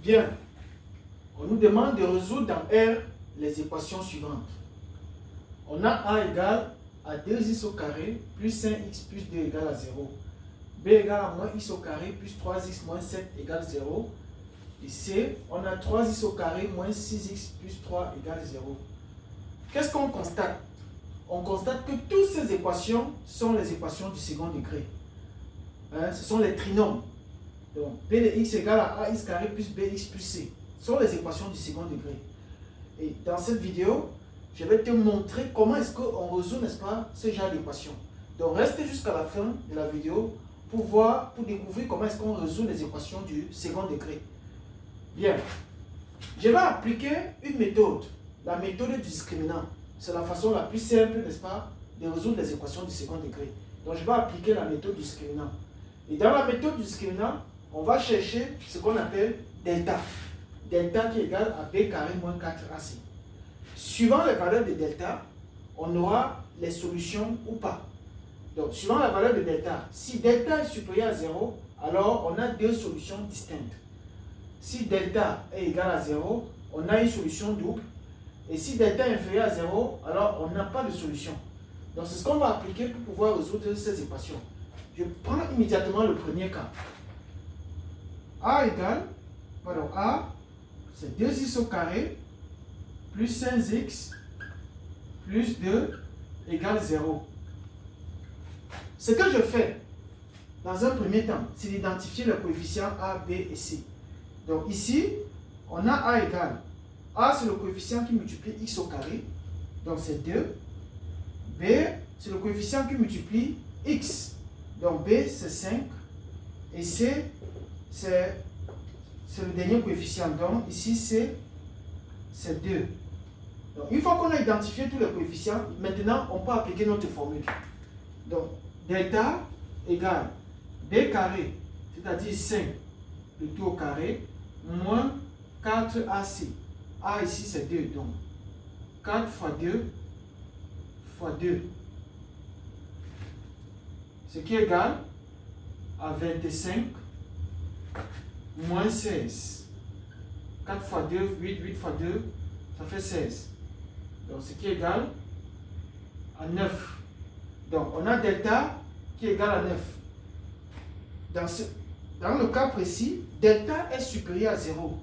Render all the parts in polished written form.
Bien, on nous demande de résoudre dans R les équations suivantes. On a A égale à 2x au carré plus 5x plus 2 égale à 0. B égale à moins x au carré plus 3x moins 7 égale 0. Et C, on a 3x au carré moins 6x plus 3 égale 0. Qu'est-ce qu'on constate? On constate que toutes ces équations sont les équations du second degré. Ce sont les trinômes. Donc, b de x égale à ax carré plus bx plus c. Ce sont les équations du second degré. Et dans cette vidéo, je vais te montrer comment est-ce qu'on résout, n'est-ce pas, ce genre d'équations. Donc, reste jusqu'à la fin de la vidéo pour voir, pour découvrir comment est-ce qu'on résout les équations du second degré. Bien. Je vais appliquer une méthode, la méthode du discriminant. C'est la façon la plus simple, n'est-ce pas, de résoudre les équations du second degré. Donc, je vais appliquer la méthode du discriminant. Et dans la méthode du discriminant, on va chercher ce qu'on appelle delta. Delta qui est égal à b carré moins 4ac. Suivant les valeurs de delta, on aura les solutions ou pas. Donc, suivant la valeur de delta, si delta est supérieur à 0, alors on a deux solutions distinctes. Si delta est égal à 0, on a une solution double. Et si delta est inférieur à 0, alors on n'a pas de solution. Donc, c'est ce qu'on va appliquer pour pouvoir résoudre ces équations. Je prends immédiatement le premier cas. A égale, pardon, A, c'est 2x au carré plus 5x plus 2 égale 0. Ce que je fais dans un premier temps, c'est d'identifier les coefficients A, B et C. Donc ici, on a A égale. A, c'est le coefficient qui multiplie x au carré, donc c'est 2. B, c'est le coefficient qui multiplie x, donc B, c'est 5. Et C, c'est le dernier coefficient, donc ici, c'est 2. Donc, une fois qu'on a identifié tous les coefficients, maintenant, on peut appliquer notre formule. Donc, delta égale b carré, c'est-à-dire 5, le tout au carré, moins 4ac. A ici, c'est 2, donc 4 fois 2 fois 2. Ce qui est égal à 25 moins 16. 4 fois 2, 8, 8 fois 2, ça fait 16. Donc, ce qui est égal à 9. Donc, on a delta qui est égal à 9. Dans le cas précis, delta est supérieur à 0.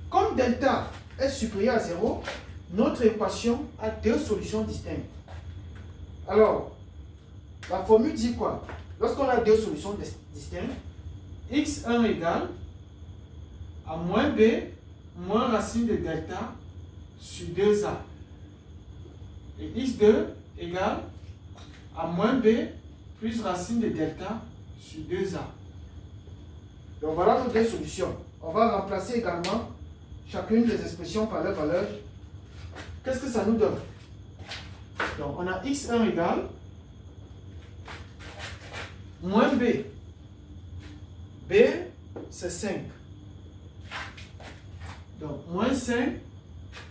Comme delta est supérieur à 0, notre équation a deux solutions distinctes. Alors, la formule dit quoi? Lorsqu'on a deux solutions distinctes, x1 égale à moins b moins racine de delta sur 2a. Et x2 égale à moins b plus racine de delta sur 2a. Donc voilà nos deux solutions. On va remplacer également chacune des expressions par leur valeur. Qu'est-ce que ça nous donne? Donc on a x1 égale moins b. B, c'est 5. Donc, moins 5,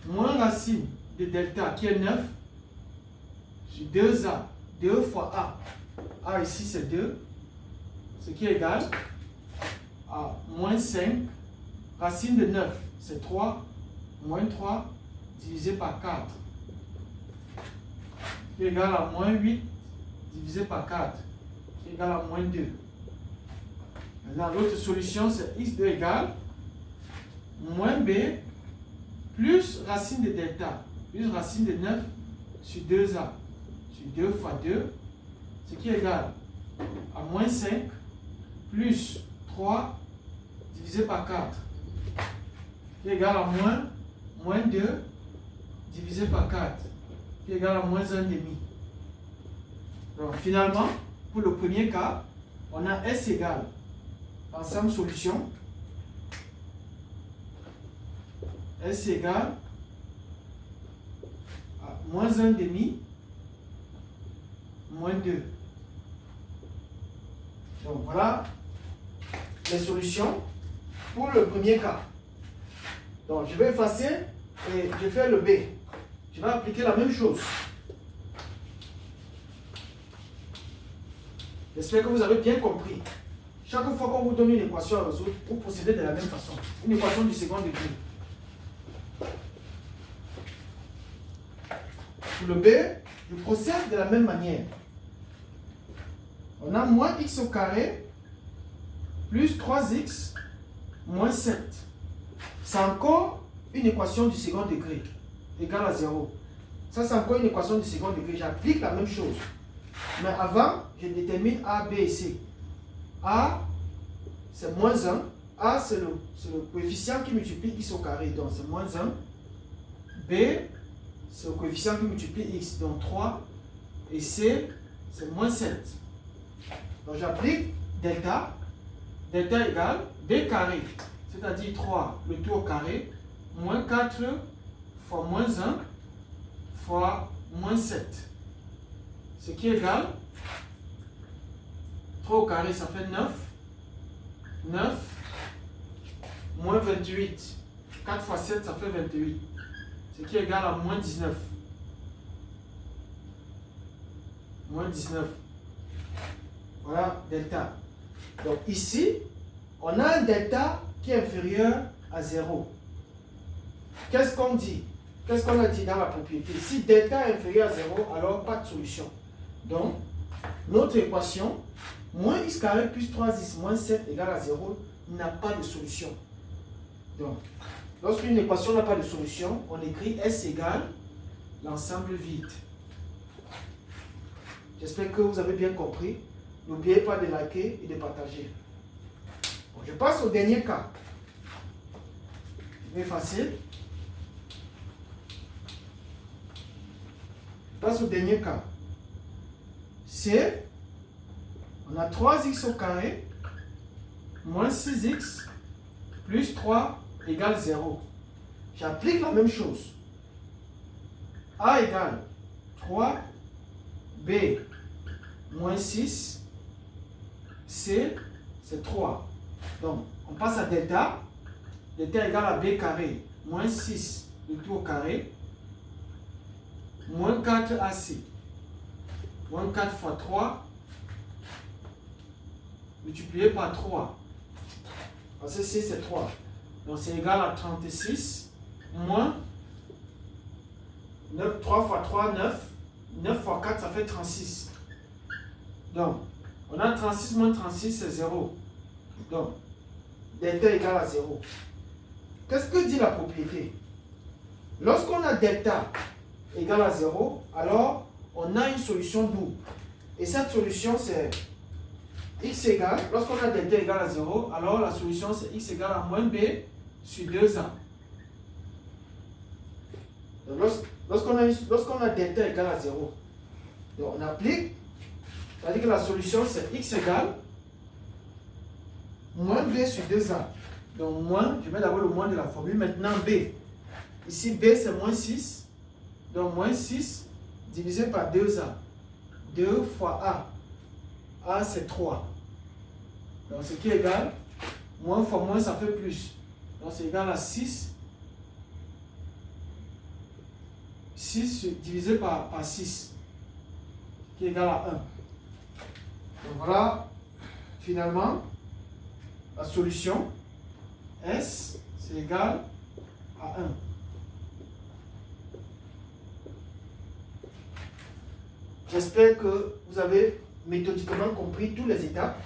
moins racine de delta qui est 9, sur 2a, 2 fois a. A ici, c'est 2, ce qui est égal à moins 5, racine de 9, c'est 3, moins 3, divisé par 4, qui est égal à moins 8, divisé par 4, qui est égal à moins 2. Maintenant, l'autre solution, c'est x2 égale moins b plus racine de delta, plus racine de 9 sur 2a, sur 2 fois 2, ce qui est égal à moins 5 plus 3 divisé par 4, qui est égal à moins 2 divisé par 4, qui est égal à moins 1,5. Donc finalement, pour le premier cas, on a S égale ensemble solution. S égale à moins 1,5 moins 2. Donc voilà les solutions pour le premier cas. Donc je vais effacer et je fais le B. Je vais appliquer la même chose. J'espère que vous avez bien compris. Chaque fois qu'on vous donne une équation à résoudre, vous procédez de la même façon. Une équation du second degré. Pour le B, je procède de la même manière. On a moins x au carré plus 3x moins 7. C'est encore une équation du second degré égale à 0. Ça, c'est encore une équation du second degré. J'applique la même chose. Mais avant, je détermine A, B et C. A, c'est moins 1. A, c'est le coefficient qui multiplie x au carré, donc c'est moins 1. B, c'est le coefficient qui multiplie x, donc 3. Et C, c'est moins 7. Donc j'applique delta. Delta égale B carré, c'est-à-dire 3, le tout au carré, moins 4 fois moins 1 fois moins 7. Ce qui est égal, 3 au carré, ça fait 9. 9 moins 28. 4 fois 7, ça fait 28. Ce qui est égal à moins 19. Moins 19. Voilà, delta. Donc ici, on a un delta qui est inférieur à 0. Qu'est-ce qu'on dit? Qu'est-ce qu'on a dit dans la propriété? Si delta est inférieur à 0, alors pas de solution. Donc, notre équation, moins x carré plus 3x moins 7 égale à 0, n'a pas de solution. Donc, lorsqu'une équation n'a pas de solution, on écrit S égale l'ensemble vide. J'espère que vous avez bien compris. N'oubliez pas de liker et de partager. Bon, je passe au dernier cas. C'est facile. Je passe au dernier cas. C'est, on a 3x au carré moins 6x plus 3 égale 0. J'applique la même chose. A égale 3, B moins 6, C, c'est 3. Donc, on passe à delta. Delta égale à B carré, moins 6, le tout au carré, moins 4 AC. Moins 4 fois 3, multiplié par 3. Parce que C, c'est 3. Donc, c'est égal à 36, moins 9, 3 fois 3, 9. 9 fois 4, ça fait 36. Donc, on a 36 moins 36, c'est 0. Donc, delta égale à 0. Qu'est-ce que dit la propriété? Lorsqu'on a delta égale à 0, alors on a une solution double. Et cette solution, c'est x égale, lorsqu'on a delta égale à 0, alors la solution, c'est x égale à moins b sur 2a. Lorsqu'on a delta égale à 0, donc on applique, c'est-à-dire que la solution, c'est x égale moins b sur 2a. Donc moins, je mets d'abord le moins de la formule, maintenant b. Ici, b, c'est moins 6. Donc moins 6 divisé par 2a. 2 fois a. A, c'est 3. Donc ce qui est égal, moins fois moins, ça fait plus. Donc c'est égal à 6. 6 divisé par 6. Qui est égal à 1. Donc voilà, finalement, la solution. S, c'est égal à 1. J'espère que vous avez méthodiquement compris toutes les étapes.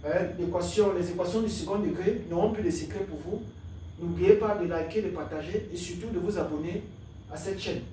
Les équations du second degré n'auront plus de secret pour vous. N'oubliez pas de liker, de partager et surtout de vous abonner à cette chaîne.